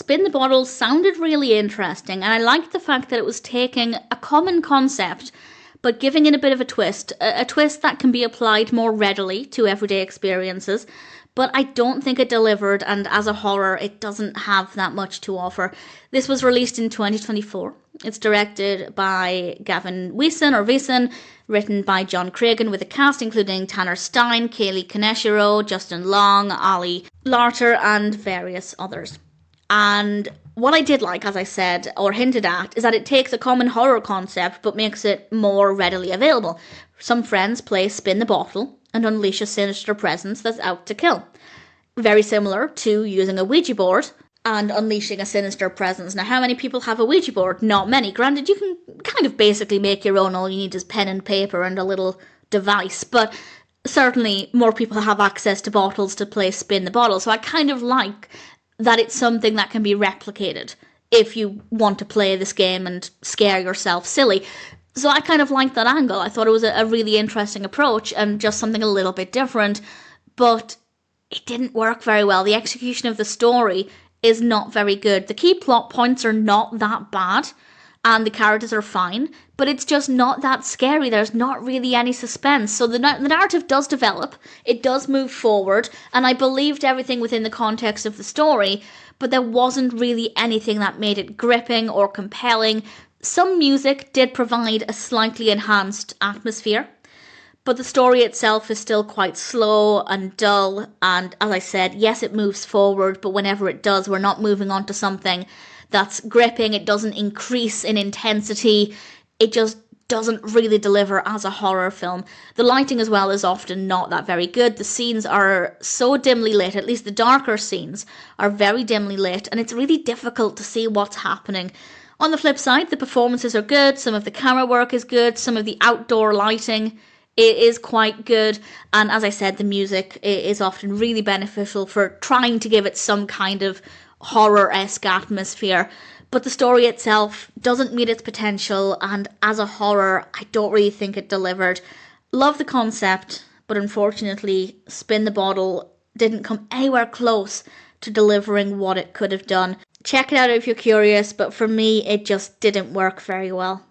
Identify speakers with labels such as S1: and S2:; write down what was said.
S1: Spin the Bottle sounded really interesting, and I liked the fact that it was taking a common concept but giving it a bit of a twist that can be applied more readily to everyday experiences. But I don't think it delivered, and as a horror, it doesn't have that much to offer. This was released in 2024. It's directed by Gavin Wiesen, written by John Cregan, with a cast including Tanner Stine, Kaylee Kaneshiro, Justin Long, Ali Larter, and various others. And what I did like, as I said, or hinted at, is that it takes a common horror concept but makes it more readily available. Some friends play Spin the Bottle and unleash a sinister presence that's out to kill. Very similar to using a Ouija board and unleashing a sinister presence. Now, how many people have a Ouija board? Not many. Granted, you can kind of basically make your own. All you need is pen and paper and a little device. But certainly more people have access to bottles to play Spin the Bottle. So I kind of like that it's something that can be replicated if you want to play this game and scare yourself silly. So I kind of liked that angle. I thought it was a really interesting approach and just something a little bit different. But it didn't work very well. The execution of the story is not very good. The key plot points are not that bad, and the characters are fine, but it's just not that scary. There's not really any suspense. So the narrative does develop, it does move forward, and I believed everything within the context of the story, but there wasn't really anything that made it gripping or compelling. Some music did provide a slightly enhanced atmosphere, but the story itself is still quite slow and dull, and as I said, yes, it moves forward, but whenever it does, we're not moving on to something that's gripping. It doesn't increase in intensity. It just doesn't really deliver as a horror film. The lighting as well is often not that very good. The scenes are so dimly lit, at least the darker scenes are very dimly lit, and it's really difficult to see what's happening. On the flip side, the performances are good, some of the camera work is good, some of the outdoor lighting is quite good, and as I said, the music is often really beneficial for trying to give it some kind of horror-esque atmosphere, but the story itself doesn't meet its potential, and as a horror, I don't really think it delivered. Love the concept, but unfortunately, Spin the Bottle didn't come anywhere close to delivering what it could have done. Check it out if you're curious, but for me, it just didn't work very well.